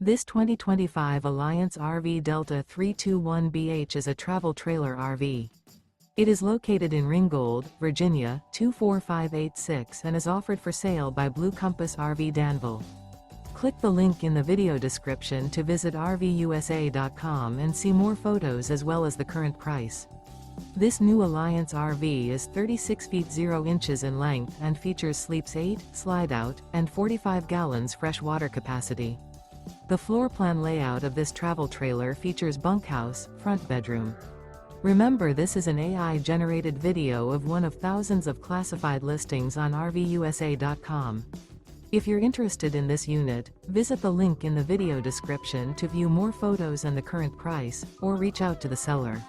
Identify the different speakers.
Speaker 1: This 2025 Alliance RV Delta 321BH is a travel trailer RV. It is located in Ringgold, Virginia, 24586 and is offered for sale by Blue Compass RV Danville. Click the link in the video description to visit RVUSA.com and see more photos as well as the current price. This new Alliance RV is 36 feet 0 inches in length and features sleeps 8, slide-out, and 45 gallons fresh water capacity. The floor plan layout of this travel trailer features bunkhouse, front bedroom. Remember, this is an AI-generated video of one of thousands of classified listings on RVUSA.com. If you're interested in this unit, visit the link in the video description to view more photos and the current price, or reach out to the seller.